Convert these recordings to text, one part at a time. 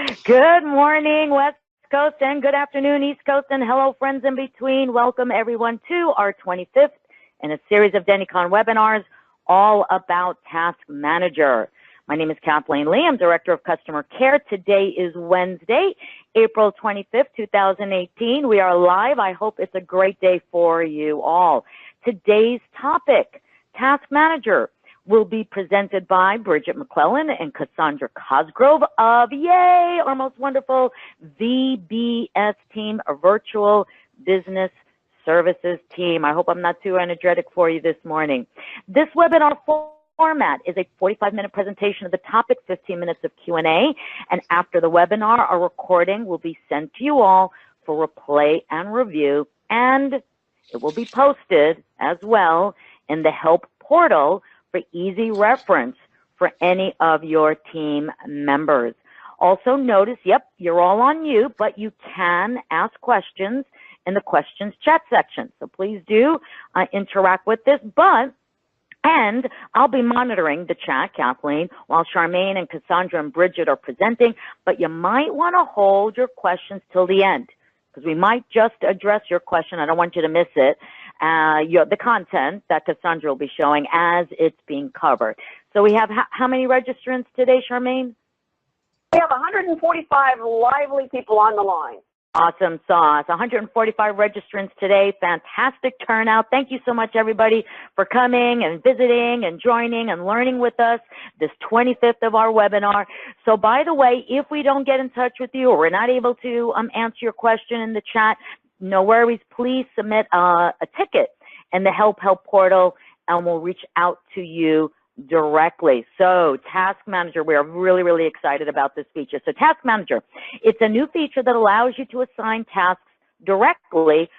Good morning, West Coast, and good afternoon, East Coast, and hello, friends in between. Welcome, everyone, to our 25th in a series of Denticon webinars all about Task Manager. My name is Kathleen Lee. I'm Director of Customer Care. Today is Wednesday, April 25th, 2018. We are live. I hope it's a great day for you all. Today's topic, Task Manager, will be presented by Bridget McClellan and Cassandra Cosgrove of, yay, our most wonderful VBS team, a virtual business services team. I hope I'm not too energetic for you this morning. This webinar format is a 45-minute presentation of the topic, 15 minutes of Q&A, and after the webinar, a recording will be sent to you all for replay and review, and it will be posted as well in the help portal for easy reference for any of your team members. Also notice, yep, you're all on mute, but you can ask questions in the questions chat section. So please do interact with this, and I'll be monitoring the chat, Kathleen, while Charmaine and Cassandra and Bridget are presenting, but you might want to hold your questions till the end, because we might just address your question. I don't want you to miss it. The content that Cassandra will be showing as it's being covered. So we have how many registrants today, Charmaine? We have 145 lively people on the line. Awesome sauce. 145 registrants today. Fantastic turnout. Thank you so much, everybody, for coming and visiting and joining and learning with us this 25th of our webinar. So, by the way, if we don't get in touch with you or we're not able to answer your question in the chat, no worries. Please submit a ticket in the help portal, and we'll reach out to you directly. So Task Manager, we are really, really excited about this feature. So Task Manager, it's a new feature that allows you to assign tasks directly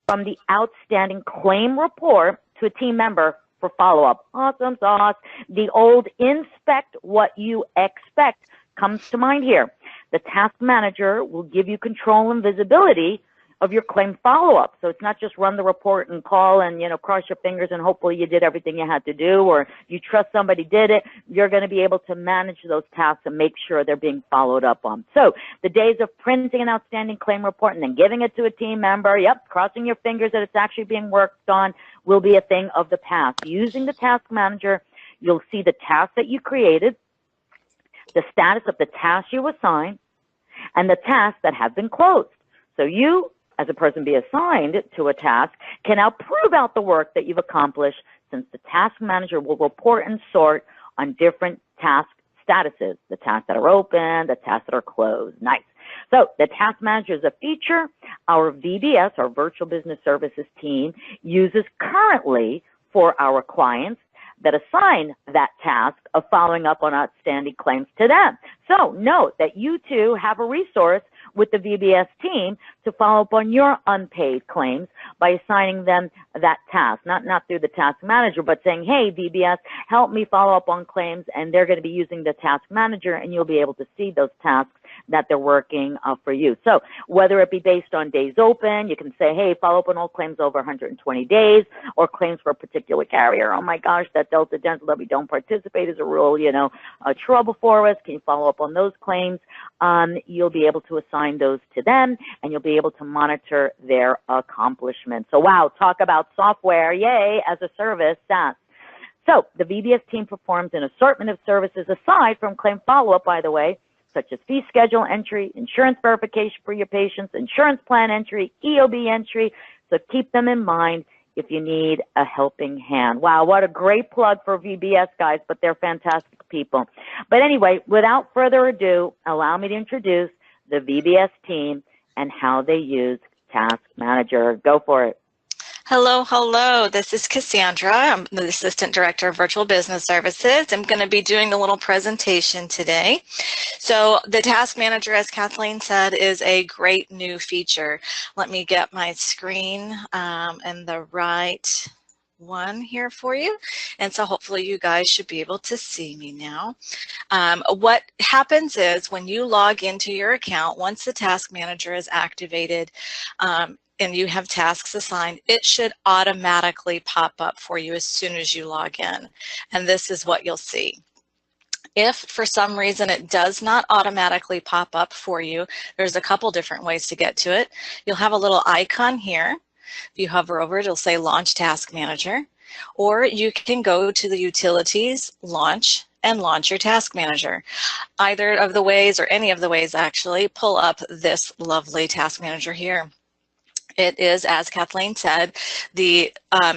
from the outstanding claim report to a team member for follow-up. Awesome sauce. The old inspect what you expect comes to mind here. The Task Manager will give you control and visibility of your claim follow-up. So it's not just run the report and call and, cross your fingers and hopefully you did everything you had to do, or you trust somebody did it. You're going to be able to manage those tasks and make sure they're being followed up on. So the days of printing an outstanding claim report and then giving it to a team member, crossing your fingers that it's actually being worked on, will be a thing of the past. Using the Task Manager, you'll see the task that you created, the status of the tasks you assigned, and the tasks that have been closed. So you, as a person be assigned to a task, can now prove out the work that you've accomplished, since the Task Manager will report and sort on different task statuses, the tasks that are open, the tasks that are closed. Nice. So the Task Manager is a feature our VBS, our Virtual Business Services team, uses currently for our clients that assign that task of following up on outstanding claims to them. So note that you too have a resource with the VBS team to follow up on your unpaid claims by assigning them that task, not through the Task Manager, but saying, hey, VBS, help me follow up on claims, and they're going to be using the Task Manager, and you'll be able to see those tasks that they're working for you. So whether it be based on days open, you can say, hey, follow up on all claims over 120 days, or claims for a particular carrier. Oh my gosh, that Delta Dental that we don't participate is a real, trouble for us. Can you follow up on those claims? You'll be able to assign those to them, and you'll be able to monitor their accomplishments. So wow, talk about software, yay, as a service, SaaS. So the VBS team performs an assortment of services aside from claim follow-up, by the way, such as fee schedule entry, insurance verification for your patients, insurance plan entry, EOB entry. So keep them in mind if you need a helping hand. Wow, what a great plug for VBS, guys, but they're fantastic people. But anyway, without further ado, allow me to introduce the VBS team and how they use Task Manager. Go for it. Hello, hello. This is Cassandra. I'm the Assistant Director of Virtual Business Services. I'm going to be doing a little presentation today. So the Task Manager, as Kathleen said, is a great new feature. Let me get my screen and the right one here for you. And so hopefully you guys should be able to see me now. What happens is when you log into your account, once the Task Manager is activated, and you have tasks assigned, it should automatically pop up for you as soon as you log in. And this is what you'll see. If for some reason it does not automatically pop up for you, there's a couple different ways to get to it. You'll have a little icon here. If you hover over it, it'll say Launch Task Manager, or you can go to the Utilities, Launch, and launch your Task Manager. Either of the ways, or any of the ways actually, pull up this lovely Task Manager here. It is, as Kathleen said, the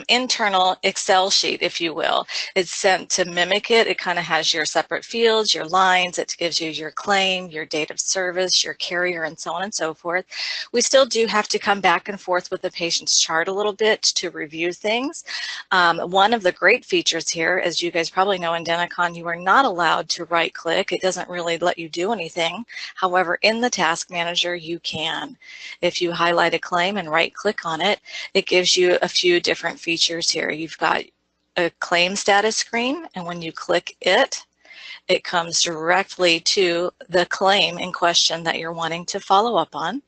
internal Excel sheet, if you will. It's sent to mimic it. It kind of has your separate fields, your lines. It gives you your claim, your date of service, your carrier, and so on and so forth. We still do have to come back and forth with the patient's chart a little bit to review things. One of the great features here, as you guys probably know in Denticon, you are not allowed to right-click. It doesn't really let you do anything. However, in the Task Manager, you can. If you highlight a claim and right-click on it, it gives you a few different features here. You've got a claim status screen, and when you click it, it comes directly to the claim in question that you're wanting to follow up on.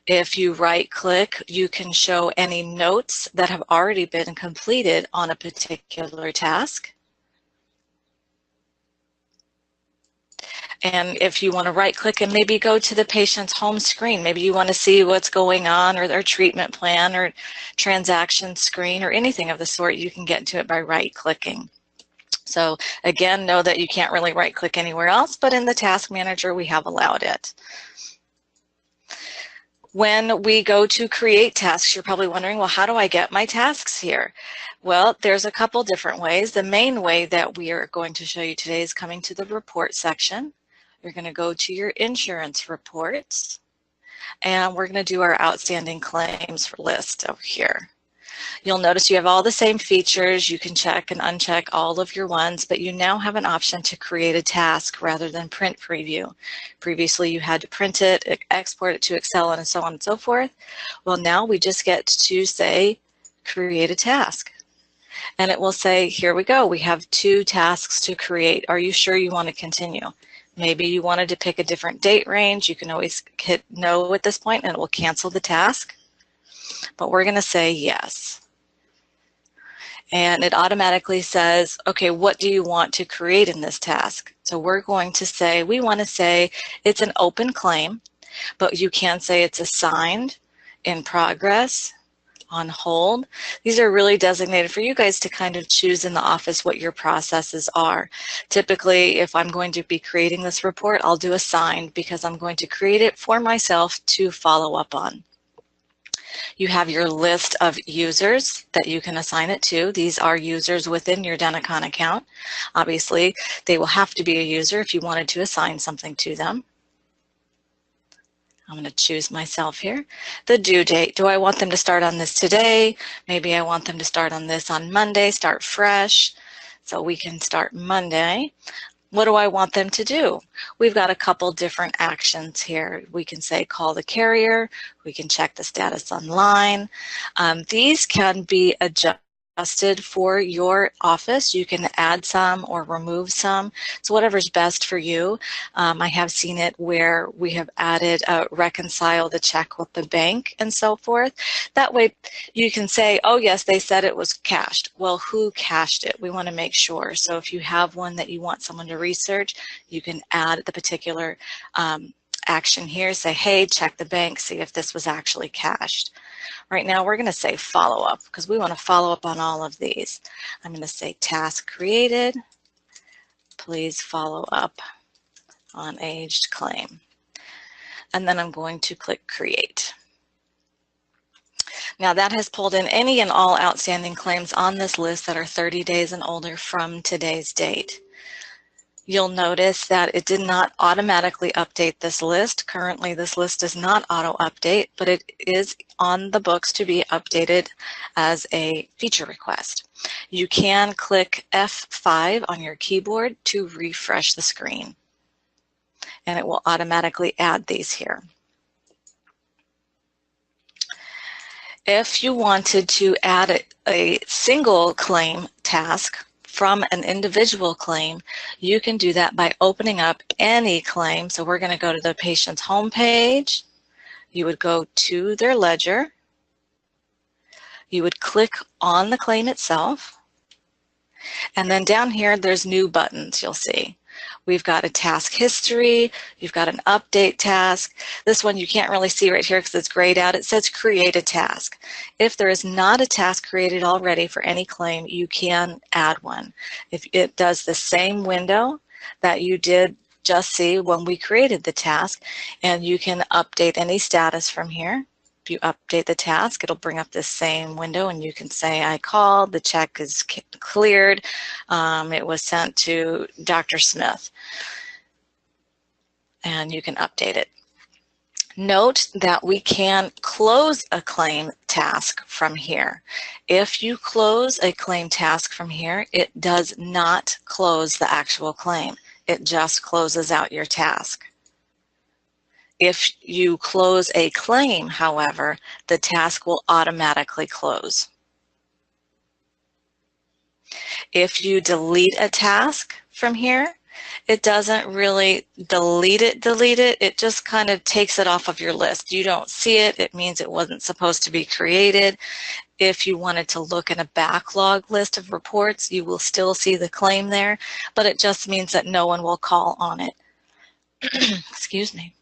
If you right-click, you can show any notes that have already been completed on a particular task. And if you want to right-click and maybe go to the patient's home screen, maybe you want to see what's going on, or their treatment plan or transaction screen or anything of the sort, you can get to it by right-clicking. So again, know that you can't really right-click anywhere else, but in the Task Manager, we have allowed it. When we go to create tasks, you're probably wondering, well, how do I get my tasks here? Well, there's a couple different ways. The main way that we are going to show you today is coming to the report section. You're going to go to your insurance reports, and we're going to do our outstanding claims list over here. You'll notice you have all the same features. You can check and uncheck all of your ones, but you now have an option to create a task rather than print preview. Previously, you had to print it, export it to Excel, and so on and so forth. Well, now we just get to say, create a task. And it will say, here we go. We have 2 tasks to create. Are you sure you want to continue? Maybe you wanted to pick a different date range. You can always hit no at this point, and it will cancel the task. But we're going to say yes. And it automatically says, okay, what do you want to create in this task? So we're going to say, we want to say it's an open claim, but you can say it's assigned, in progress, on hold. These are really designated for you guys to kind of choose in the office what your processes are. Typically, if I'm going to be creating this report, I'll do assigned because I'm going to create it for myself to follow up on. You have your list of users that you can assign it to. These are users within your Denticon account. Obviously, they will have to be a user if you wanted to assign something to them. I'm going to choose myself here. The due date. Do I want them to start on this today? Maybe I want them to start on this on Monday, start fresh. So we can start Monday. What do I want them to do? We've got a couple different actions here. We can say call the carrier. We can check the status online. These can be adjusted for your office. You can add some or remove some. So whatever's best for you. I have seen it where we have added reconcile the check with the bank and so forth. That way you can say, oh yes, they said it was cashed. Well, who cashed it? We want to make sure. So if you have one that you want someone to research, you can add the particular action here. Say, hey, check the bank, see if this was actually cashed. Right now, we're going to say follow up because we want to follow up on all of these. I'm going to say task created. Please follow up on aged claim. And then I'm going to click create. Now that has pulled in any and all outstanding claims on this list that are 30 days and older from today's date. You'll notice that it did not automatically update this list. Currently, this list does not auto-update, but it is on the books to be updated as a feature request. You can click F5 on your keyboard to refresh the screen, and it will automatically add these here. If you wanted to add a single claim task from an individual claim, you can do that by opening up any claim. So we're going to go to the patient's home page. You would go to their ledger. You would click on the claim itself. And then down here, there's new buttons you'll see. We've got a task history, you've got an update task. This one you can't really see right here because it's grayed out. It says create a task. If there is not a task created already for any claim, you can add one. If it does the same window that you did just see when we created the task, and you can update any status from here. If you update the task, it'll bring up this same window and you can say, I called, the check is cleared, it was sent to Dr. Smith, and you can update it. Note that we can close a claim task from here. If you close a claim task from here, it does not close the actual claim. It just closes out your task. If you close a claim, however, the task will automatically close. If you delete a task from here, it doesn't really delete it. It just kind of takes it off of your list. You don't see it. It means it wasn't supposed to be created. If you wanted to look in a backlog list of reports, you will still see the claim there, but it just means that no one will call on it. Excuse me.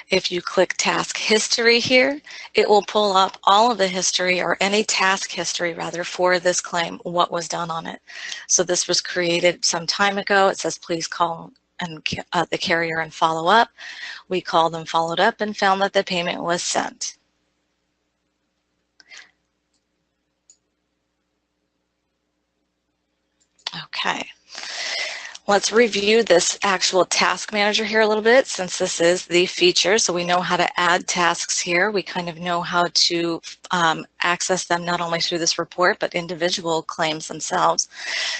If you click task history here, it will pull up all of the history, or any task history rather, for this claim, what was done on it. So this was created some time ago. It says please call the carrier and follow up. We called and followed up and found that the payment was sent. Okay. Let's review this actual task manager here a little bit, since this is the feature. So we know how to add tasks here. We kind of know how to access them not only through this report, but individual claims themselves.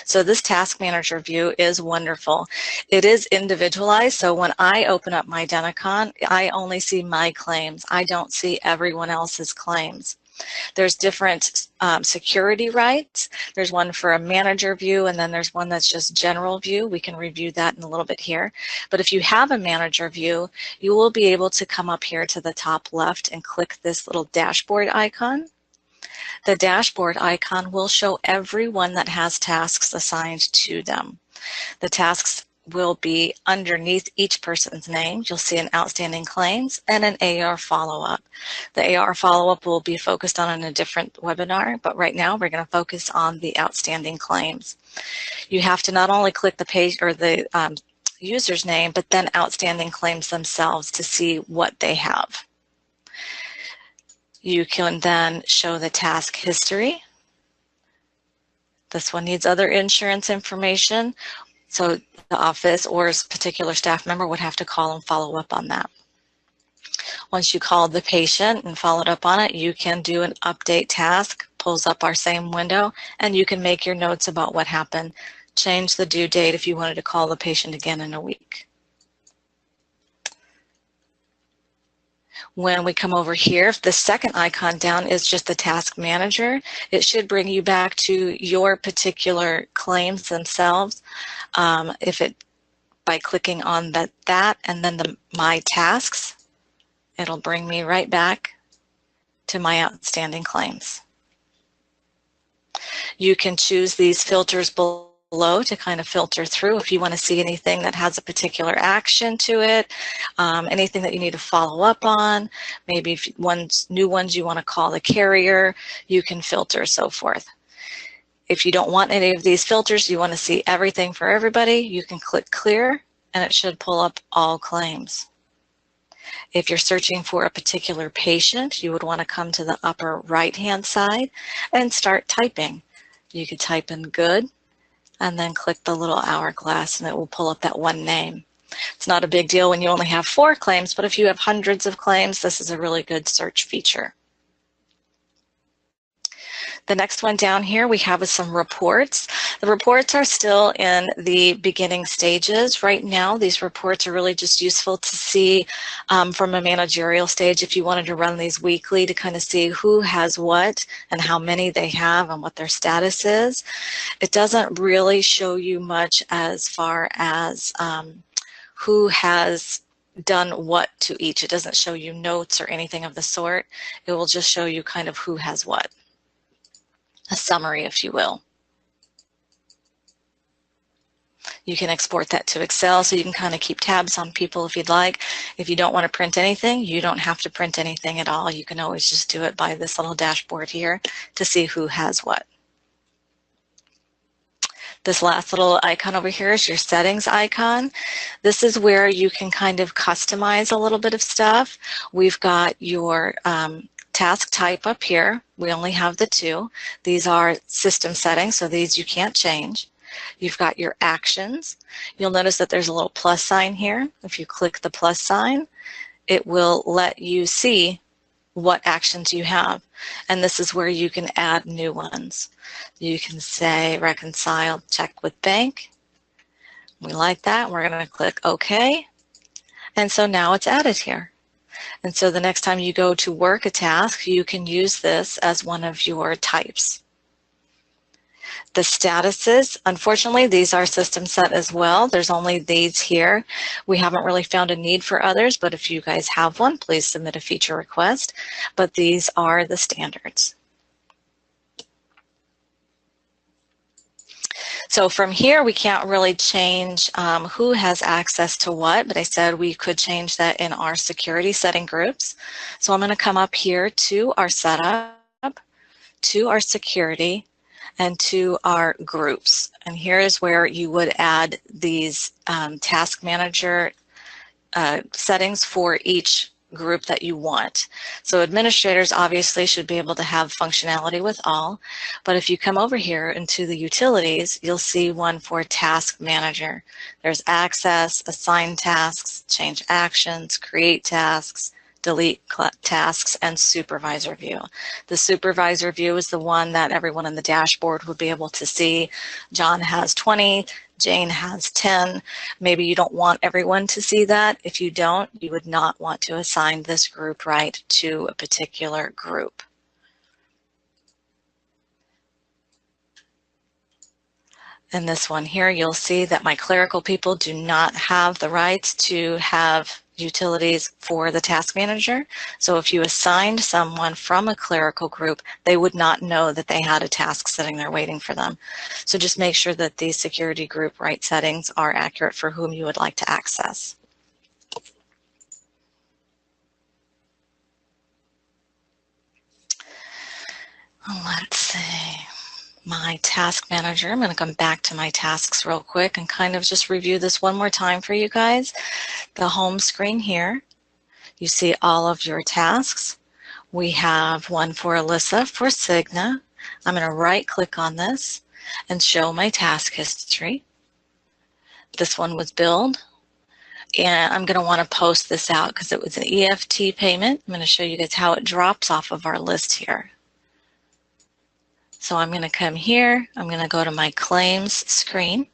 So this task manager view is wonderful. It is individualized. So when I open up my Denticon, I only see my claims. I don't see everyone else's claims. There's different security rights. There's one for a manager view, and then there's one that's just general view. We can review that in a little bit here. But if you have a manager view, you will be able to come up here to the top left and click this little dashboard icon. The dashboard icon will show everyone that has tasks assigned to them. The tasks will be underneath each person's name. You'll see an outstanding claims and an AR follow-up. The AR follow-up will be focused on in a different webinar, but right now we're going to focus on the outstanding claims. You have to not only click the page or the user's name, but then outstanding claims themselves to see what they have. You can then show the task history. This one needs other insurance information. So the office or a particular staff member would have to call and follow up on that. Once you called the patient and followed up on it, you can do an update task, pulls up our same window, and you can make your notes about what happened. Change the due date if you wanted to call the patient again in a week. When we come over here, the second icon down is just the task manager. It should bring you back to your particular claims themselves. By clicking on that and then the my tasks, it'll bring me right back to my outstanding claims. You can choose these filters below to kind of filter through if you want to see anything that has a particular action to it, anything that you need to follow up on, maybe if new ones you want to call the carrier, you can filter, so forth. If you don't want any of these filters, you want to see everything for everybody, you can click clear and it should pull up all claims. If you're searching for a particular patient, you would want to come to the upper right-hand side and start typing. You could type in good and then click the little hourglass and it will pull up that one name. It's not a big deal when you only have 4 claims, but if you have hundreds of claims, this is a really good search feature. The next one down here we have is some reports. The reports are still in the beginning stages. Right now, these reports are really just useful to see from a managerial stage if you wanted to run these weekly to kind of see who has what and how many they have and what their status is. It doesn't really show you much as far as who has done what to each. It doesn't show you notes or anything of the sort. It will just show you kind of who has what. a summary, if you will. You can export that to Excel so you can kind of keep tabs on people if you'd like. If you don't want to print anything, you don't have to print anything at all. You can always just do it by this little dashboard here to see who has what. This last little icon over here is your settings icon. This is where you can kind of customize a little bit of stuff. We've got your task type up here. We only have the two. These are system settings, so these you can't change. You've got your actions. You'll notice that there's a little plus sign here. If you click the plus sign, it will let you see what actions you have. And this is where you can add new ones. You can say reconcile check with bank. We like that. We're going to click OK. And so now it's added here. And so the next time you go to work a task, you can use this as one of your types. The statuses, unfortunately, these are system set as well. There's only these here. We haven't really found a need for others, but if you guys have one, please submit a feature request. But these are the standards. So from here, we can't really change who has access to what, but I said we could change that in our security setting groups. So I'm going to come up here to our setup, to our security, and to our groups. And here is where you would add these task manager settings for each group that you want. So administrators obviously should be able to have functionality with all, but if you come over here into the utilities, you'll see one for task manager. There's access, assign tasks, change actions, create tasks, delete tasks, and supervisor view. The supervisor view is the one that everyone in the dashboard would be able to see. John has 20, Jane has 10. Maybe you don't want everyone to see that. If you don't, you would not want to assign this group right to a particular group. In this one here, you'll see that my clerical people do not have the rights to have utilities for the task manager. So if you assigned someone from a clerical group, they would not know that they had a task sitting there waiting for them. So just make sure that these security group right settings are accurate for whom you would like to access. Let's see. My task manager. I'm going to come back to my tasks real quick and kind of just review this one more time for you guys. The home screen here, you see all of your tasks. We have one for Alyssa for Cigna. I'm going to right click on this and show my task history. This one was billed, and I'm going to want to post this out because it was an EFT payment. I'm going to show you guys how it drops off of our list here. So I'm going to come here, I'm going to go to my claims screen,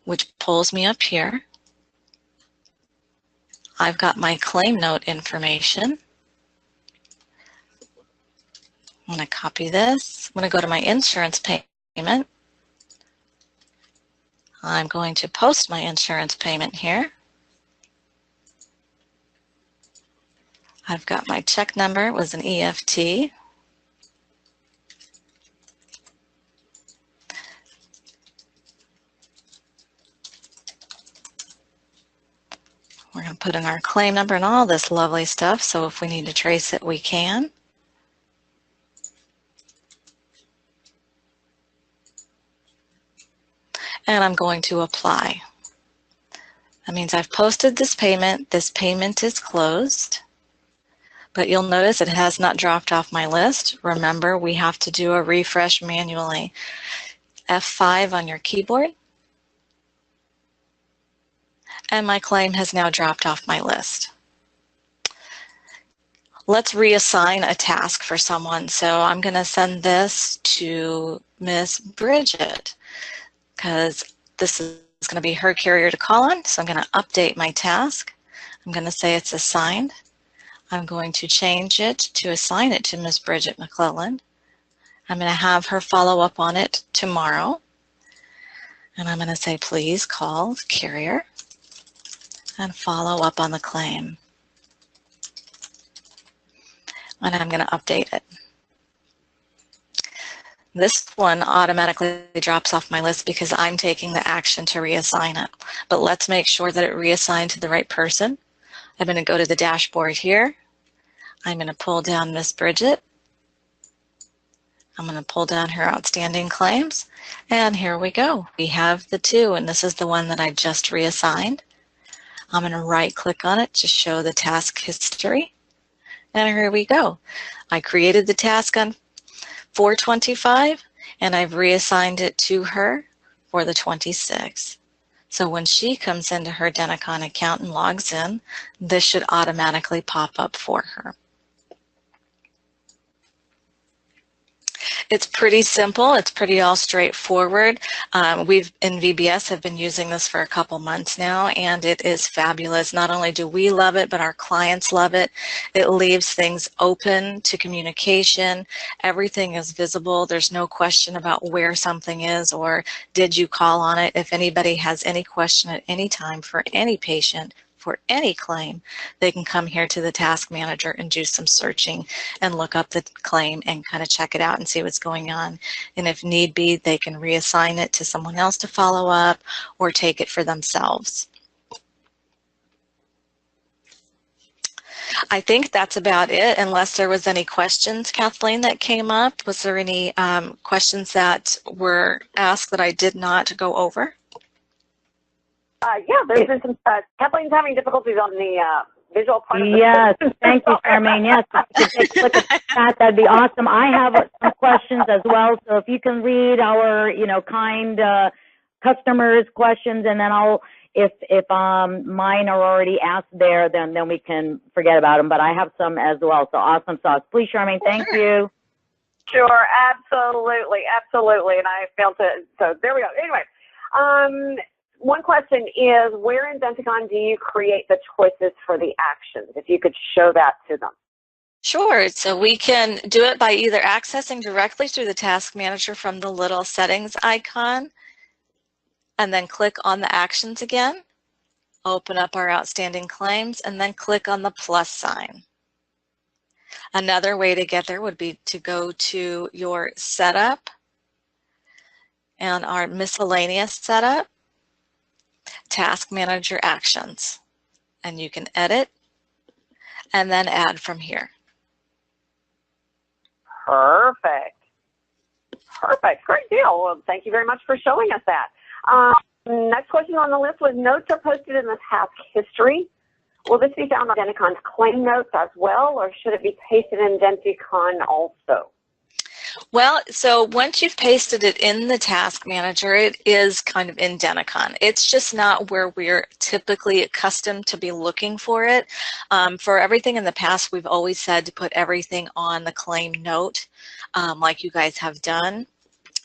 which pulls me up here. I've got my claim note information. I'm going to copy this. I'm going to go to my insurance payment. I'm going to post my insurance payment here. I've got my check number, it was an EFT. We're going to put in our claim number and all this lovely stuff, so if we need to trace it, we can. And I'm going to apply. That means I've posted this payment. This payment is closed. But you'll notice it has not dropped off my list. Remember, we have to do a refresh manually. F5 on your keyboard. And my claim has now dropped off my list. Let's reassign a task for someone. So I'm going to send this to Miss Bridget because this is going to be her carrier to call on. So I'm going to update my task. I'm going to say it's assigned. I'm going to change it to assign it to Miss Bridget McClellan. I'm going to have her follow up on it tomorrow. And I'm going to say, please call the carrier and follow up on the claim. And I'm going to update it. This one automatically drops off my list because I'm taking the action to reassign it. But let's make sure that it reassigned to the right person. I'm going to go to the dashboard here. I'm going to pull down Miss Bridget. I'm going to pull down her outstanding claims, and here we go. We have the 2, and this is the one that I just reassigned. I'm going to right-click on it to show the task history, and here we go. I created the task on 4/25, and I've reassigned it to her for the 26th. So when she comes into her Denticon account and logs in, this should automatically pop up for her. It's pretty simple. It's pretty all straightforward. We've in VBS have been using this for a couple months now, and it is fabulous. Not only do we love it, but our clients love it. It leaves things open to communication. Everything is visible. There's no question about where something is or did you call on it. If anybody has any question at any time for any patient, for any claim, they can come here to the task manager and do some searching and look up the claim and kind of check it out and see what's going on. And if need be, they can reassign it to someone else to follow up or take it for themselves. I think that's about it, unless there was any questions, Kathleen, that came up. Was there any questions that were asked that I did not go over? Yeah, there's been some, Kathleen's having difficulties on the visual part of the Yes, thank you, Charmaine. Yes, if you could take a look at the chat, that'd be awesome. I have some questions as well, so if you can read our, kind customers' questions, and then I'll, if mine are already asked there, then we can forget about them, but I have some as well, so awesome sauce. Please, Charmaine, thank you. Sure, absolutely, absolutely, and I failed to, so there we go. Anyway, one question is, where in Denticon do you create the choices for the actions? If you could show that to them. Sure. So we can do it by either accessing directly through the task manager from the little settings icon, and then click on the actions again, open up our outstanding claims, and then click on the plus sign. Another way to get there would be to go to your setup and our miscellaneous setup, task manager actions, and you can edit and then add from here. Perfect. Perfect. Great deal. Well, thank you very much for showing us that. Next question on the list was, notes are posted in the task history. Will this be found on Denticon's claim notes as well, or should it be pasted in Denticon also? Well, so once you've pasted it in the task manager, it is kind of in Denticon. It's just not where we're typically accustomed to be looking for it. For everything in the past, we've always said to put everything on the claim note, like you guys have done.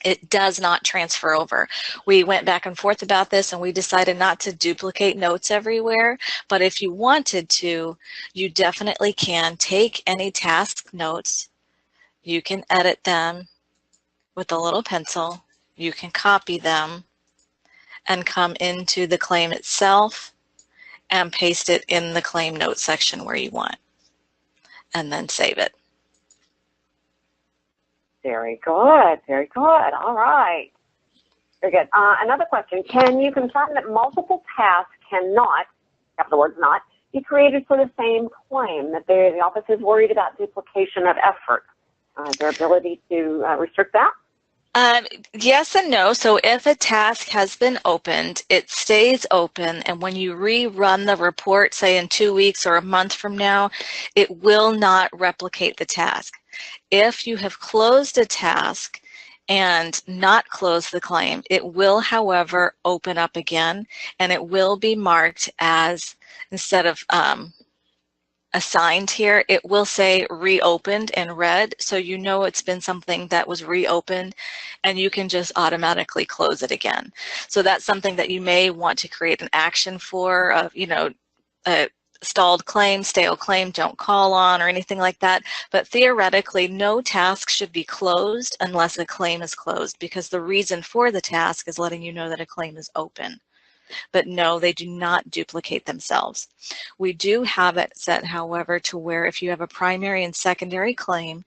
It does not transfer over. We went back and forth about this, and we decided not to duplicate notes everywhere. But if you wanted to, you definitely can take any task notes. You can edit them with a little pencil. You can copy them and come into the claim itself and paste it in the claim note section where you want, and then save it. Very good. Very good. All right. Very good. Another question. Can you confirm that multiple tasks cannot, capital words not, be created for the same claim, that the office is worried about duplication of effort? Their ability to restrict that? Yes and no. So if a task has been opened, it stays open, and when you rerun the report, say in 2 weeks or a month from now, it will not replicate the task. If you have closed a task and not closed the claim, it will, however, open up again, and it will be marked as, instead of assigned here, it will say reopened in red, so you know it's been something that was reopened, and you can just automatically close it again. So that's something that you may want to create an action for, a stalled claim, stale claim, don't call on, or anything like that. But theoretically, no task should be closed unless a claim is closed, because the reason for the task is letting you know that a claim is open. But no, they do not duplicate themselves. We do have it set, however, to where if you have a primary and secondary claim,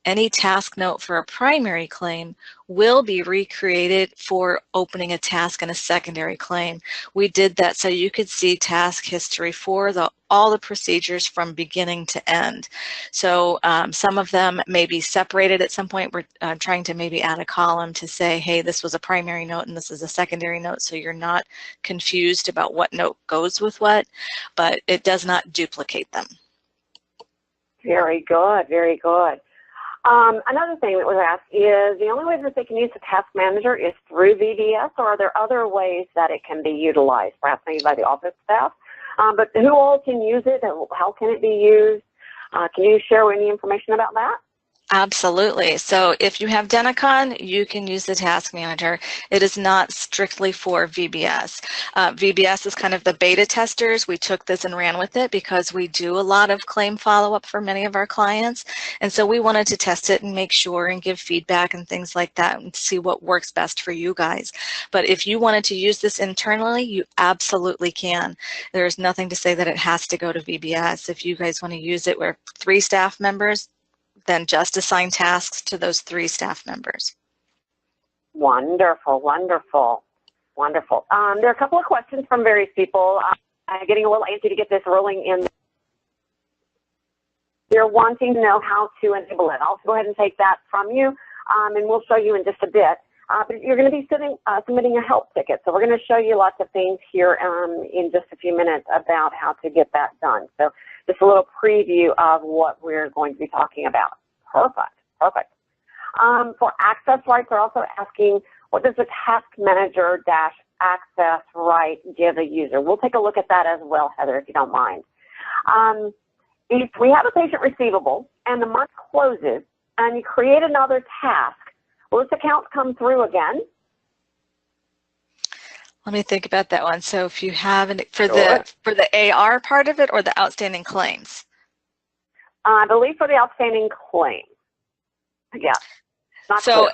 any task note for a primary claim will be recreated for opening a task in a secondary claim. We did that so you could see task history for all the procedures from beginning to end. So some of them may be separated at some point. We're trying to maybe add a column to say, hey, this was a primary note and this is a secondary note, so you're not confused about what note goes with what, but it does not duplicate them. Very good, very good. Another thing that was asked is the only way that they can use the task manager is through VBS, or are there other ways that it can be utilized, perhaps maybe by the office staff? But who all can use it? How can it be used? Can you share any information about that? Absolutely. So if you have Denticon, you can use the task manager. It is not strictly for VBS. VBS is kind of the beta testers. We took this and ran with it because we do a lot of claim follow-up for many of our clients. And so we wanted to test it and make sure and give feedback and things like that and see what works best for you guys. But if you wanted to use this internally, you absolutely can. There's nothing to say that it has to go to VBS. If you guys want to use it with 3 staff members, then just assign tasks to those 3 staff members. Wonderful, wonderful, wonderful. There are a couple of questions from various people. I'm getting a little antsy to get this rolling in. They're wanting to know how to enable it. I'll go ahead and take that from you, and we'll show you in just a bit. But you're going to be submitting a help ticket. So we're going to show you lots of things here in just a few minutes about how to get that done. So just a little preview of what we're going to be talking about. Perfect, perfect. For access rights, they're also asking, what does the task manager access right give a user? We'll take a look at that as well, Heather, if you don't mind. If we have a patient receivable and the month closes and you create another task, will this account come through again? Let me think about that one. So if you have for the AR part of it or the outstanding claims? I believe for the outstanding claim. Yeah. Not so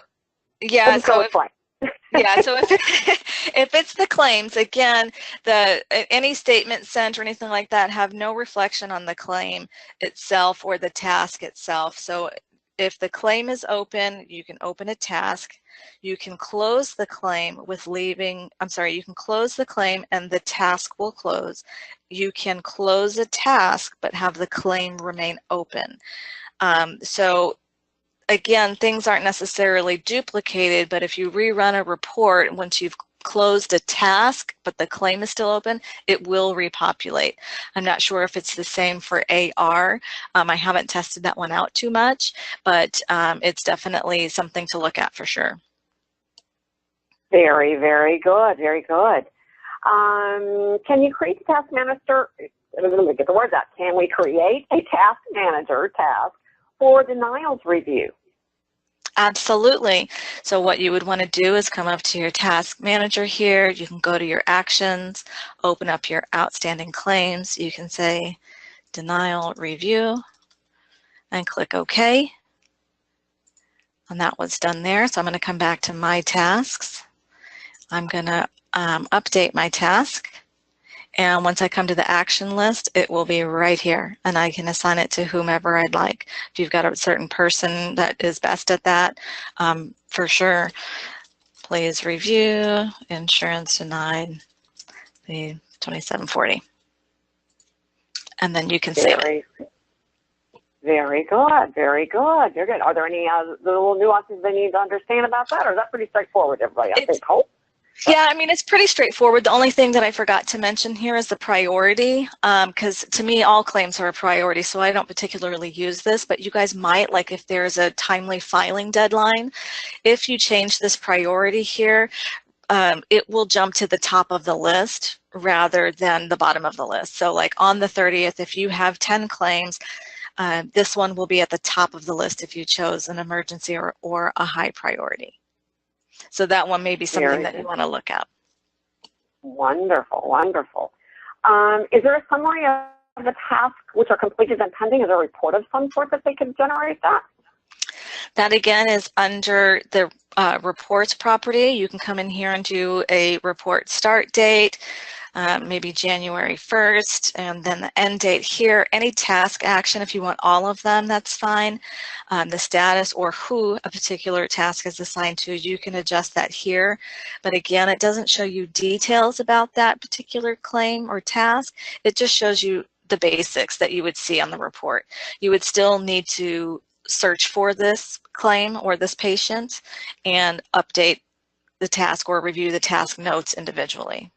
clear. yeah. So if it's the claims, again, any statement sent or anything like that have no reflection on the claim itself or the task itself. So if the claim is open, you can open a task. You can close the claim with you can close the claim and the task will close. You can close a task but have the claim remain open. So again, things aren't necessarily duplicated, but if you rerun a report, once you've closed a task but the claim is still open, it will repopulate. I'm not sure if it's the same for AR. I haven't tested that one out too much, but it's definitely something to look at for sure. Very, very good, very good. Can you create a task manager? Let me get the words out. Can we create a task manager task for denials review? Absolutely. So what you would want to do is come up to your task manager here. You can go to your actions, open up your outstanding claims. You can say denial review and click OK. And that was done there. So I'm going to come back to my tasks. I'm going to update my task. And once I come to the action list, it will be right here, and I can assign it to whomever I'd like. If you've got a certain person that is best at that, for sure, please review, insurance denied, the 2740. And then you can save it. Very good, very good. You're good. Are there any little nuances they need to understand about that, or is that pretty straightforward, everybody? I think, hope. Yeah, I mean, it's pretty straightforward. The only thing that I forgot to mention here is the priority, because to me, all claims are a priority, so I don't particularly use this, but you guys might, like if there's a timely filing deadline, if you change this priority here, it will jump to the top of the list rather than the bottom of the list. So like on the 30th, if you have 10 claims, this one will be at the top of the list if you chose an emergency or a high priority. So that one may be something that you want to look at. Wonderful, wonderful. Is there a summary of the tasks which are completed and pending? Is there a report of some sort that they can generate that? That again is under the reports property. You can come in here and do a report start date, maybe January 1st, and then the end date here. Any task action, if you want all of them, that's fine. The status or who a particular task is assigned to, you can adjust that here. But again, it doesn't show you details about that particular claim or task. It just shows you the basics that you would see on the report. You would still need to search for this claim or this patient and update the task or review the task notes individually.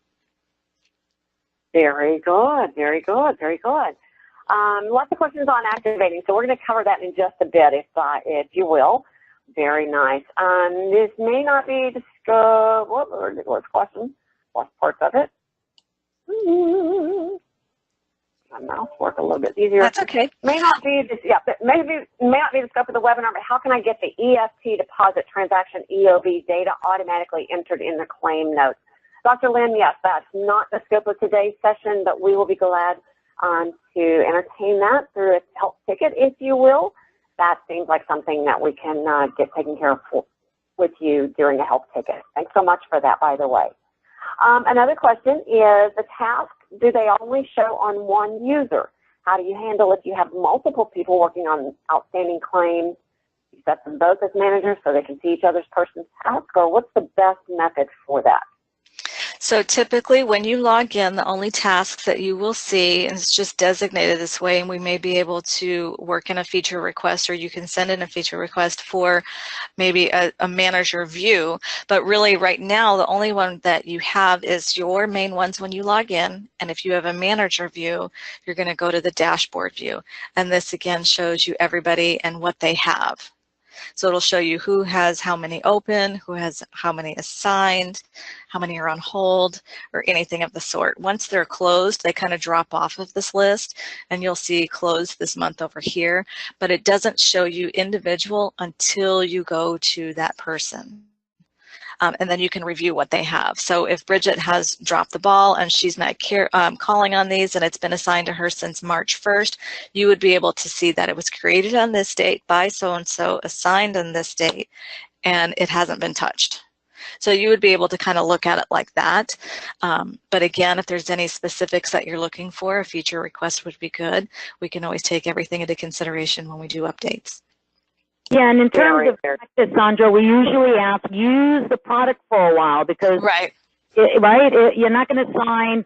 Very good, very good, very good. Lots of questions on activating, so we're going to cover that in just a bit, if you will. Very nice. This may not be discussed. What's the question? Lost parts of it. My mouse work a little bit easier. That's okay. May not be the scope of the webinar, but how can I get the EFT deposit transaction EOB data automatically entered in the claim notes? Dr. Lynn, yes, that's not the scope of today's session, but we will be glad to entertain that through a help ticket, if you will. That seems like something that we can get taken care of with you during a help ticket. Thanks so much for that, by the way. Another question is the task, do they only show on one user? How do you handle if you have multiple people working on outstanding claims? You set them both as managers so they can see each other's person's task, or what's the best method for that? So typically when you log in, the only tasks that you will see, and it's just designated this way, and we may be able to work in a feature request, or you can send in a feature request for maybe a manager view. But really right now, the only one that you have is your main ones when you log in. And if you have a manager view, you're going to go to the dashboard view. And this again shows you everybody and what they have. So it'll show you who has how many open, who has how many assigned, how many are on hold, or anything of the sort. Once they're closed, they kind of drop off of this list, and you'll see closed this month over here, but it doesn't show you individual until you go to that person. And then you can review what they have. So if Bridget has dropped the ball and she's not calling on these and it's been assigned to her since March 1st, you would be able to see that it was created on this date by so-and-so, assigned on this date, and it hasn't been touched. So you would be able to kind of look at it like that. But again, if there's any specifics that you're looking for, a feature request would be good. We can always take everything into consideration when we do updates. Yeah, and in terms of practice, Sandra, we usually ask, use the product for a while because, you're not going to assign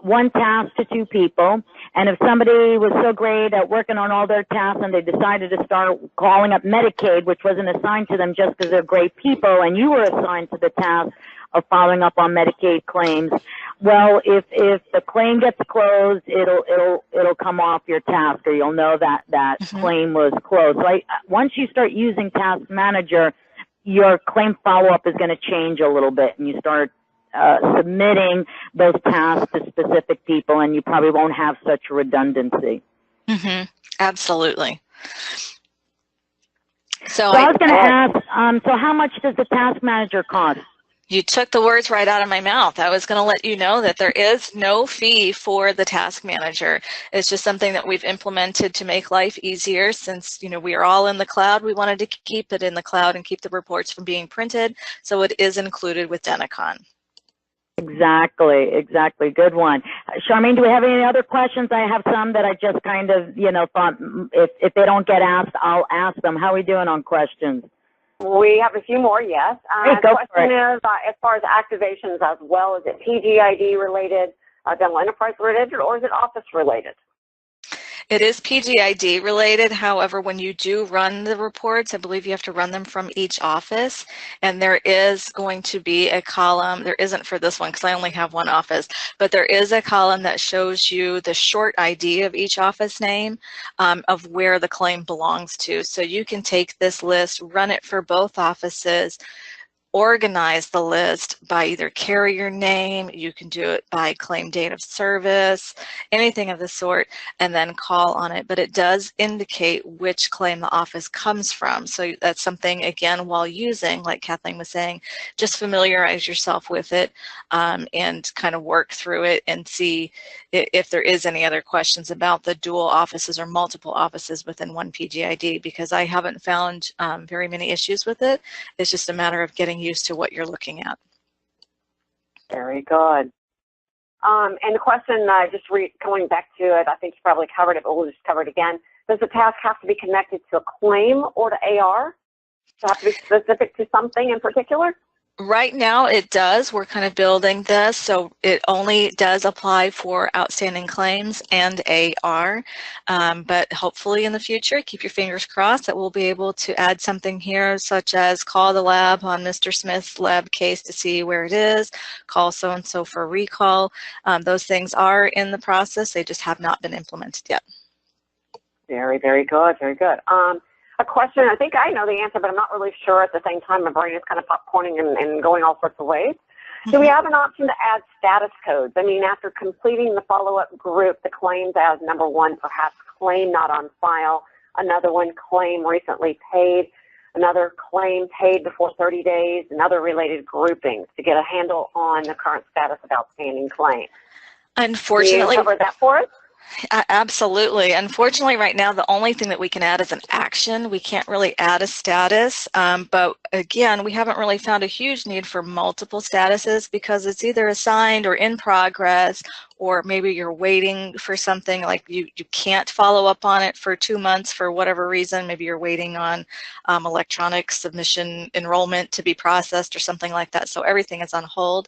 one task to two people. And if somebody was so great at working on all their tasks and they decided to start calling up Medicaid, which wasn't assigned to them just because they're great people, and you were assigned to the task of following up on Medicaid claims, well, if the claim gets closed, it'll come off your task, or you'll know that claim was closed. So once you start using Task Manager, your claim follow-up is going to change a little bit, and you start submitting those tasks to specific people, and you probably won't have such redundancy. Absolutely. So I was going to ask, so how much does the Task Manager cost? You took the words right out of my mouth. I was going to let you know that there is no fee for the Task Manager. It's just something that we've implemented to make life easier since, we are all in the cloud. We wanted to keep it in the cloud and keep the reports from being printed. So it is included with Denticon. Exactly. Good one. Charmaine, do we have any other questions? I have some that I just kind of, thought if they don't get asked, I'll ask them. How are we doing on questions? We have a few more, yes. The question is, as far as activations as well, is it PGID related, dental enterprise related, or is it office related? It is PGID related. However, when you do run the reports, I believe you have to run them from each office, and there is going to be a column. There isn't for this one because I only have one office, but there is a column that shows you the short ID of each office name of where the claim belongs to. So you can take this list, run it for both offices, organize the list by either carrier name, you can do it by claim date of service, anything of the sort, and then call on it. But it does indicate which claim the office comes from. So that's something, again, while using, like Kathleen was saying, just familiarize yourself with it and kind of work through it and see if there is any other questions about the dual offices or multiple offices within one PGID, because I haven't found very many issues with it. It's just a matter of getting used to what you're looking at. Very good. And the question, going back to it, I think you probably covered it, but we'll just cover it again. Does the task have to be connected to a claim or to AR? Does it have to be specific to something in particular? Right now it does. We're kind of building this, so it only does apply for outstanding claims and AR, but hopefully in the future, keep your fingers crossed that we'll be able to add something here, such as call the lab on Mr. Smith's lab case to see where it is, call so-and-so for a recall. Those things are in the process. They just have not been implemented yet. Very, very good, very good. A question, I think I know the answer, but I'm not really sure at the same time. My brain is kind of popcorning and going all sorts of ways. Do we have an option to add status codes? I mean, after completing the follow-up group, the claims as number one, perhaps claim not on file, another one, claim recently paid, another claim paid before 30 days, and other related groupings to get a handle on the current status of outstanding claims. Unfortunately, can you cover that for us? Absolutely. Unfortunately, right now, the only thing that we can add is an action. We can't really add a status. But again, we haven't really found a huge need for multiple statuses because it's either assigned or in progress, or maybe you're waiting for something like you can't follow up on it for 2 months for whatever reason. Maybe you're waiting on electronic submission enrollment to be processed or something like that. So everything is on hold.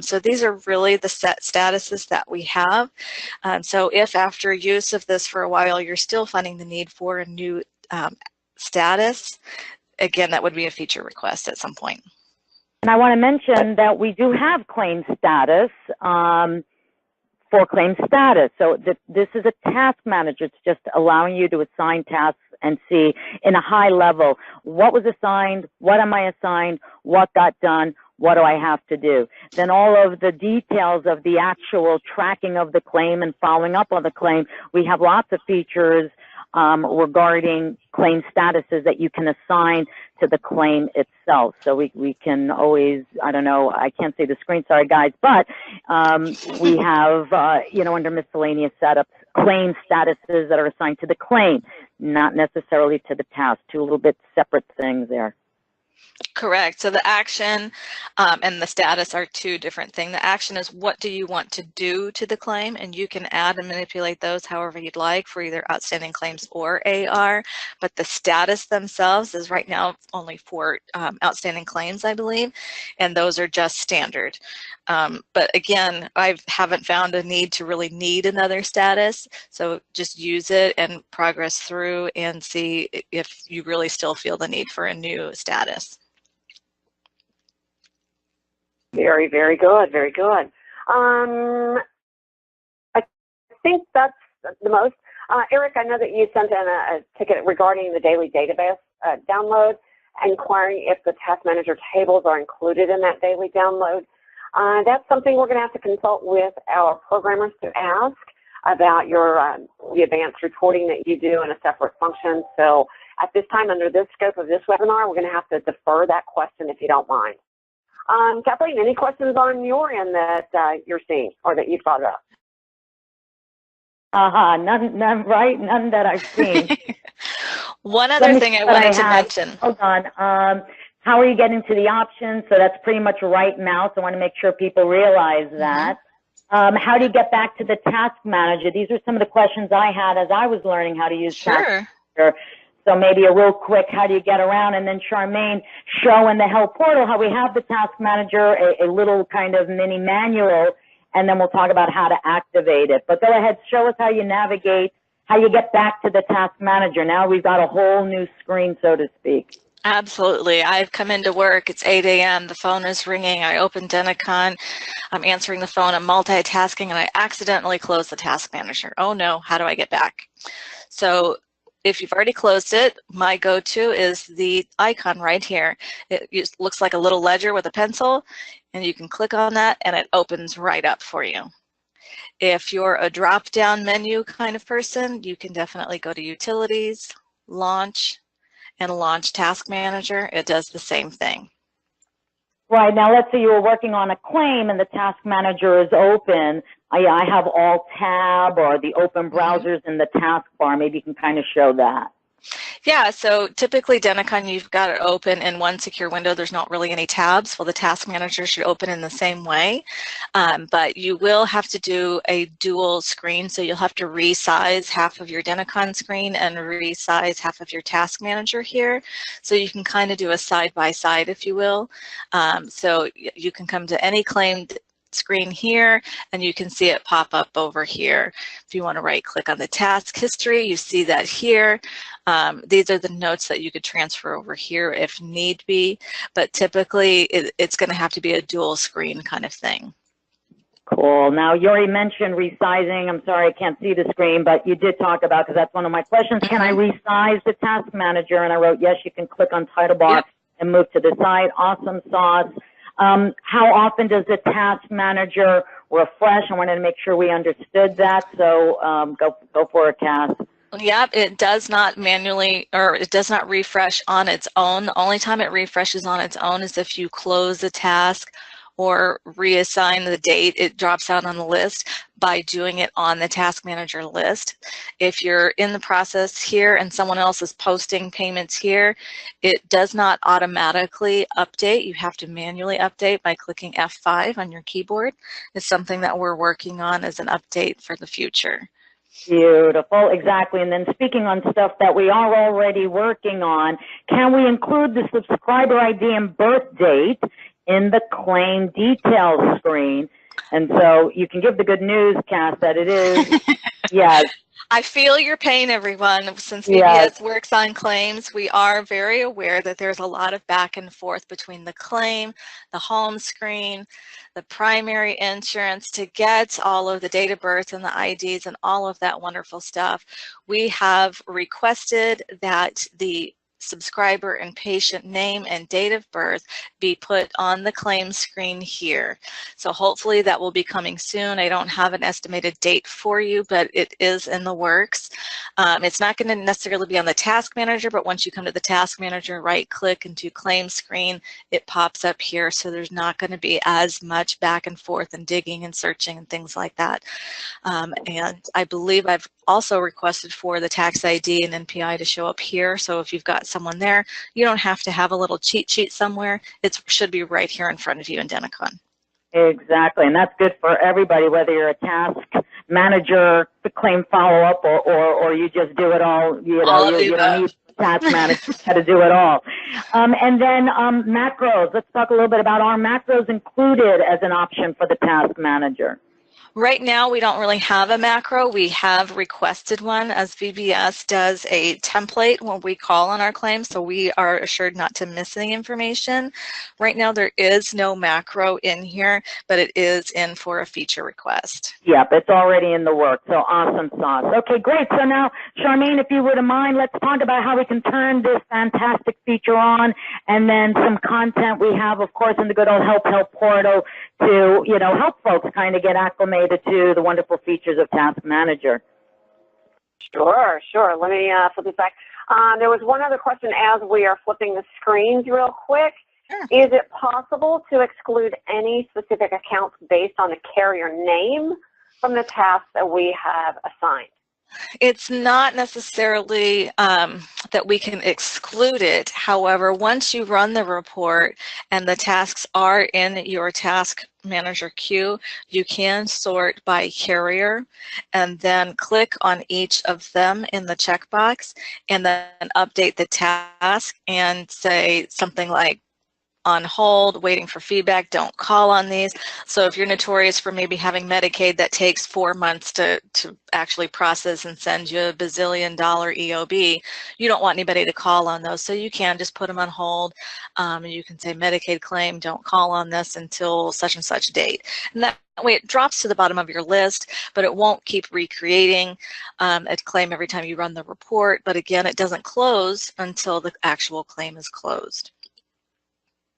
So these are really the set statuses that we have. So if after use of this for a while, you're still finding the need for a new status, again, that would be a feature request at some point. And I want to mention that we do have claim status for claim status. So this is a task manager. It's just allowing you to assign tasks and see in a high level, what was assigned, what am I assigned, what got done, what do I have to do? Then all of the details of the actual tracking of the claim and following up on the claim, we have lots of features regarding claim statuses that you can assign to the claim itself. So we can always, I don't know, I can't see the screen, sorry guys, but we have, under miscellaneous setups, claim statuses that are assigned to the claim, not necessarily to the task, two little bit separate things there. Correct. So the action and the status are two different things. The action is what do you want to do to the claim, and you can add and manipulate those however you'd like for either outstanding claims or AR. But the status themselves is right now only for outstanding claims, I believe, and those are just standard. But again, I haven't found a need to really need another status. So just use it and progress through and see if you really still feel the need for a new status. Very, very good, very good. I think that's the most. Eric, I know that you sent in a ticket regarding the daily database download, inquiring if the task manager tables are included in that daily download. That's something we're going to have to consult with our programmers to ask about your the advanced reporting that you do in a separate function. So at this time, under this scope of this webinar, we're going to have to defer that question if you don't mind. Kathleen, any questions on your end that you're seeing or that you've thought about? None, right? None that I've seen. One other thing I wanted to mention. Hold on. How are you getting to the options? So that's pretty much right mouse. I want to make sure people realize that. How do you get back to the task manager? These are some of the questions I had as I was learning how to use task manager. So maybe a real quick, how do you get around? And then Charmaine, show in the help portal how we have the task manager, a little kind of mini manual, and then we'll talk about how to activate it. But go ahead, show us how you navigate, how you get back to the task manager. Now we've got a whole new screen, so to speak. Absolutely. I've come into work, it's 8 a.m., the phone is ringing, I open Denticon, I'm answering the phone, I'm multitasking, and I accidentally close the task manager. Oh no, how do I get back? So if you've already closed it, my go-to is the icon right here. It looks like a little ledger with a pencil, and you can click on that and it opens right up for you. If you're a drop-down menu kind of person, you can definitely go to Utilities, Launch, and Launch Task Manager. It does the same thing. Right, now let's say you were working on a claim and the task manager is open. I have Alt Tab or the open browsers in the taskbar. Maybe you can kind of show that. Yeah, so typically Denticon, you've got it open in one secure window. There's not really any tabs. Well, the task manager should open in the same way, but you will have to do a dual screen. So you'll have to resize half of your Denticon screen and resize half of your task manager here. So you can kind of do a side-by-side, if you will. So you can come to any claim screen here and you can see it pop up over here. If you want to right click on the task history, you see that here. These are the notes that you could transfer over here if need be, but typically it's going to have to be a dual screen kind of thing. Cool. Now, you already mentioned resizing. I'm sorry I can't see the screen, but you did talk about, because that's one of my questions, can I resize the task manager? And I wrote, yes, you can click on title bar and move to the side. Awesome sauce. How often does the task manager refresh? I wanted to make sure we understood that, so go for it, Cass. Yep, it does not manually, or it does not refresh on its own. The only time it refreshes on its own is if you close the task or reassign the date. It drops out on the list by doing it on the task manager list. If you're in the process here and someone else is posting payments here, it does not automatically update. You have to manually update by clicking F5 on your keyboard. It's something that we're working on as an update for the future. Beautiful, exactly. And then speaking on stuff that we are already working on, can we include the subscriber ID and birth date in the claim details screen? And so you can give the good news, Cass, that it is, yes. I feel your pain, everyone. Since VBS works on claims, we are very aware that there's a lot of back and forth between the claim, the home screen, the primary insurance to get all of the date of birth and the IDs and all of that wonderful stuff. We have requested that the subscriber and patient name and date of birth be put on the claim screen here. So hopefully that will be coming soon. I don't have an estimated date for you, but it is in the works. It's not going to necessarily be on the task manager, but once you come to the task manager, right click into claim screen, it pops up here. So there's not going to be as much back and forth and digging and searching and things like that. And I believe I've also requested for the tax ID and NPI to show up here. So if you've got someone there, you don't have to have a little cheat sheet somewhere. It should be right here in front of you in Denticon. Exactly, and that's good for everybody, whether you're a task manager, the claim follow-up, or you just do it all. You know, you don't need task manager how to do it all. And then macros. Let's talk a little bit about, are macros included as an option for the task manager? Right now, we don't really have a macro. We have requested one, as VBS does a template when we call on our claims, so we are assured not to miss any information. Right now, there is no macro in here, but it is in for a feature request. Yep, it's already in the works, so awesome sauce. Okay, great. So now, Charmaine, if you wouldn't mind, let's talk about how we can turn this fantastic feature on, and then some content we have, of course, in the good old Help portal to, you know, help folks kind of get acclimated to the wonderful features of Task Manager. Sure. Let me flip this back. There was one other question as we are flipping the screens real quick. Sure. Is it possible to exclude any specific accounts based on the carrier name from the tasks that we have assigned? It's not necessarily that we can exclude it. However, once you run the report and the tasks are in your task manager queue, you can sort by carrier and then click on each of them in the checkbox and then update the task and say something like, on hold, waiting for feedback, don't call on these. So if you're notorious for maybe having Medicaid that takes 4 months to actually process and send you a bazillion dollar EOB, you don't want anybody to call on those. So you can just put them on hold. You can say Medicaid claim, don't call on this until such and such date. And that way it drops to the bottom of your list, but it won't keep recreating a claim every time you run the report. But again, it doesn't close until the actual claim is closed.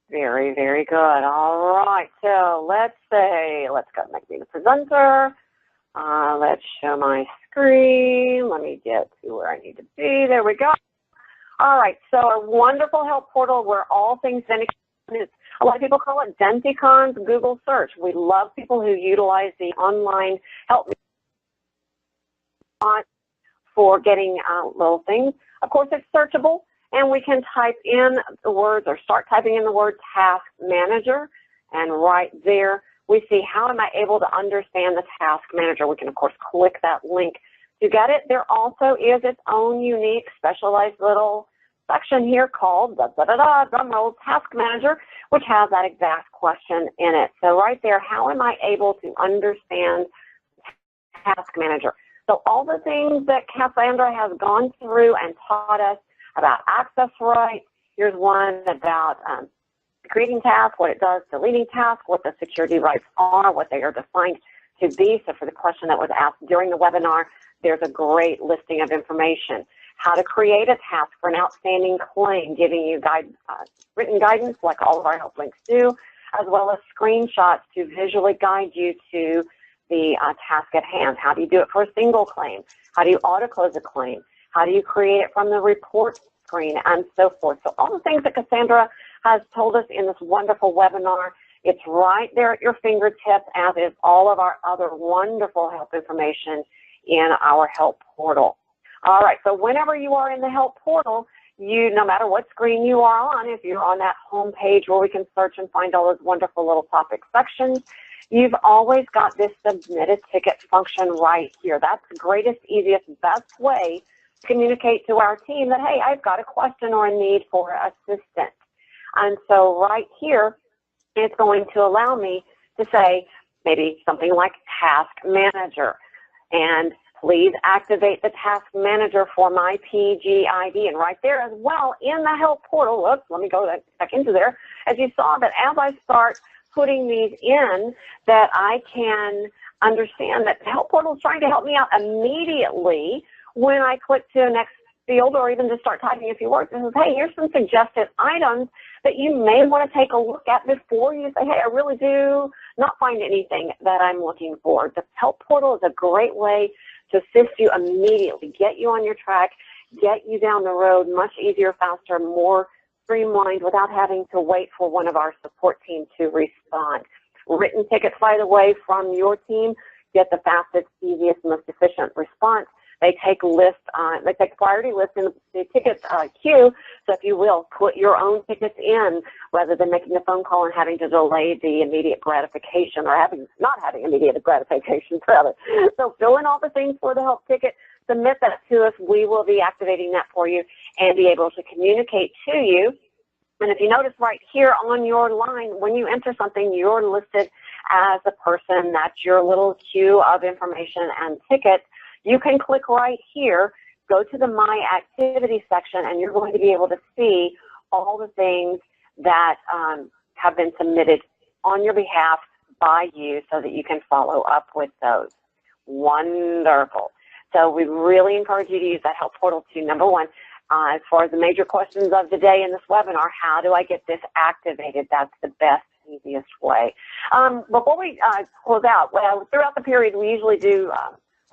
Very, very good. All right. So let's go make me the presenter. Let's show my screen. Let me get to where I need to be. There we go. All right. So a wonderful help portal where all things Denticon is. A lot of people call it Denticon's Google search. We love people who utilize the online help for getting little things. Of course, it's searchable, and we can type in the words or start typing in the word task manager, and right there we see how am I able to understand the task manager. We can, of course, click that link to get it. There also is its own unique specialized little section here called drumroll task manager, which has that exact question in it. So right there, how am I able to understand task manager? So all the things that Cassandra has gone through and taught us about access rights. Here's one about creating tasks, what it does, deleting tasks, what the security rights are, what they are defined to be. So for the question that was asked during the webinar, there's a great listing of information. How to create a task for an outstanding claim, giving you written guidance like all of our help links do, as well as screenshots to visually guide you to the task at hand. How do you do it for a single claim? How do you auto-close a claim? How do you create it from the report screen, and so forth. So all the things that Cassandra has told us in this wonderful webinar, it's right there at your fingertips, as is all of our other wonderful help information in our help portal. All right, so whenever you are in the help portal, no matter what screen you are on, if you're on that home page where we can search and find all those wonderful little topic sections, you've always got this submit a ticket function right here. That's the greatest, easiest, best way to communicate to our team that, hey, I've got a question or a need for assistance. And so right here, it's going to allow me to say maybe something like task manager, and please activate the task manager for my PGID. And right there as well in the help portal, oops, let me go back into there, as you saw that as I start putting these in, that I can understand that the help portal is trying to help me out immediately when I click to the next field, or even just start typing a few words and says, hey, here's some suggested items that you may want to take a look at before you say, hey, I really do not find anything that I'm looking for. The help portal is a great way to assist you immediately, get you on your track, get you down the road much easier, faster, more streamlined without having to wait for one of our support team to respond. Written tickets, by the way, from your team get the fastest, easiest, most efficient response. They take priority lists in the ticket queue. So if you will, put your own tickets in rather than making a phone call and having to delay the immediate gratification, or not having immediate gratification, rather. So fill in all the things for the help ticket, submit that to us. We will be activating that for you and be able to communicate to you. And if you notice right here on your line, when you enter something, you're listed as a person. That's your little queue of information and tickets. You can click right here, go to the My Activity section, and you're going to be able to see all the things that have been submitted on your behalf by you so that you can follow up with those. Wonderful. So we really encourage you to use that help portal to, number one, as far as the major questions of the day in this webinar, how do I get this activated? That's the best, easiest way. Before we close out, well, throughout the period, we usually do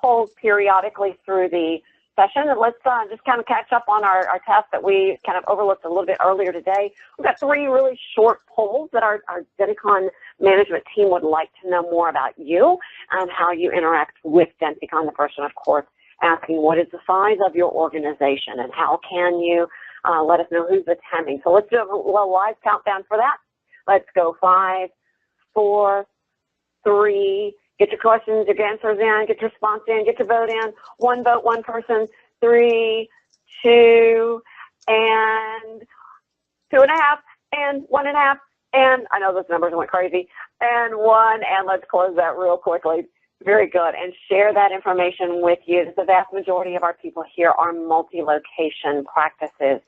polls periodically through the session. And let's just kind of catch up on our tasks that we kind of overlooked a little bit earlier today. We've got 3 really short polls that our Denticon management team would like to know more about you and how you interact with Denticon. The first one, of course, asking what is the size of your organization and how can you let us know who's attending. So let's do a little live countdown for that. Let's go 5, 4, 3, get your questions, your answers in, get your response in, get your vote in. 1 vote, 1 person. 3, 2, and 2.5, and 1.5, and I know those numbers went crazy, and 1, and let's close that real quickly. Very good, and share that information with you. The vast majority of our people here are multi-location practices,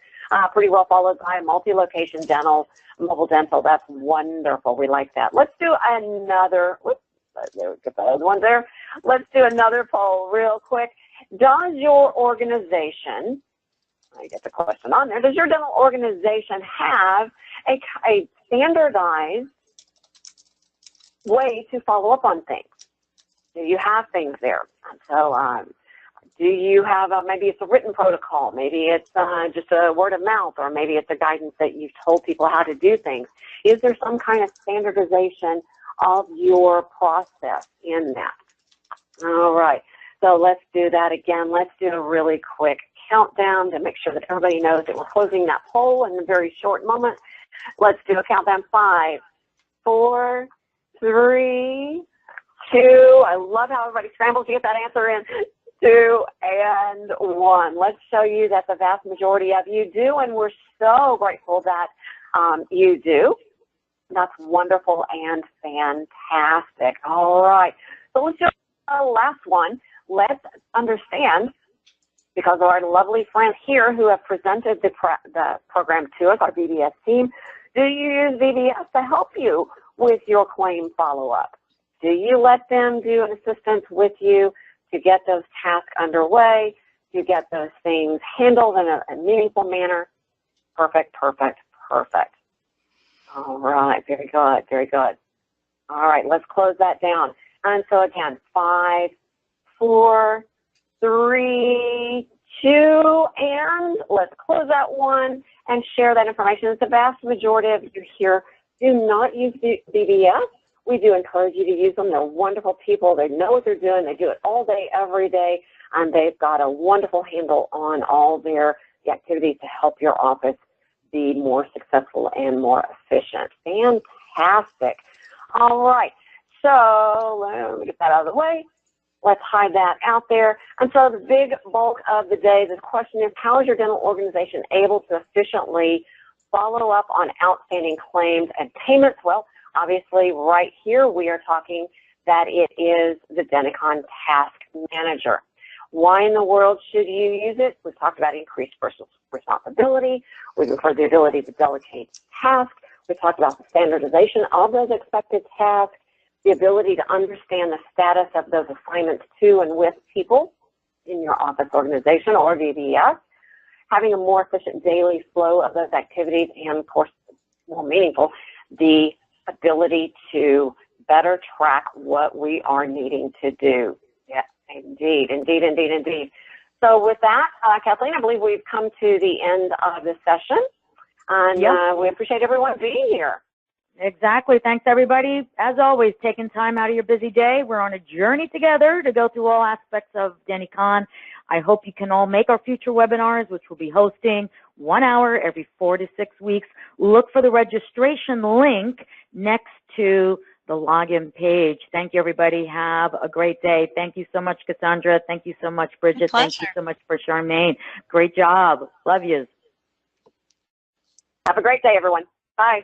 pretty well followed by multi-location dental, mobile dental. That's wonderful. We like that. Let's do another. Whoops, There we get those ones there. Let's do another poll real quick. Does your organization, I get the question on there, does your dental organization have a standardized way to follow up on things? Do you have things there? So do you have, maybe it's a written protocol, maybe it's just a word of mouth, or maybe it's a guidance that you've told people how to do things. Is there some kind of standardization of your process in that? All right, so let's do that again. Let's do a really quick countdown to make sure that everybody knows that we're closing that poll in a very short moment. Let's do a countdown. 5, 4, 3, 2. I love how everybody scrambles to get that answer in. 2 and 1. Let's show you that the vast majority of you do, and we're so grateful that you do. That's wonderful and fantastic. All right, so let's do the last one. Let's understand, because of our lovely friends here who have presented the program to us, our VBS team, do you use VBS to help you with your claim follow-up? Do you let them do an assistance with you to get those tasks underway, to get those things handled in a meaningful manner? Perfect, perfect, perfect. All right, very good, very good. All right, let's close that down. And so again, 5, 4, 3, 2, and let's close that one and share that information. The vast majority of you here do not use VBS. We do encourage you to use them. They're wonderful people. They know what they're doing. They do it all day, every day, and they've got a wonderful handle on all the activities to help your office be more successful and more efficient. Fantastic. All right, so let me get that out of the way. Let's hide that out there. And so the big bulk of the day, the question is, how is your dental organization able to efficiently follow up on outstanding claims and payments? Well, obviously, right here we are talking that it is the Denticon Task Manager. Why in the world should you use it? We've talked about increased personal responsibility. We've referred the ability to delegate tasks. We talked about the standardization of those expected tasks, the ability to understand the status of those assignments to and with people in your office organization or VBS, having a more efficient daily flow of those activities, and of course, more meaningful, the ability to better track what we are needing to do. Yes, indeed, indeed, indeed, indeed. So with that, Kathleen, I believe we've come to the end of the session, and we appreciate everyone being here. Exactly. Thanks, everybody. As always, taking time out of your busy day. We're on a journey together to go through all aspects of Denticon. I hope you can all make our future webinars, which we'll be hosting 1 hour every 4 to 6 weeks. Look for the registration link next to the login page. Thank you, everybody. Have a great day. Thank you so much, Cassandra. Thank you so much, Bridget. Thank you so much for Charmaine. Great job. Love yous. Have a great day, everyone. Bye.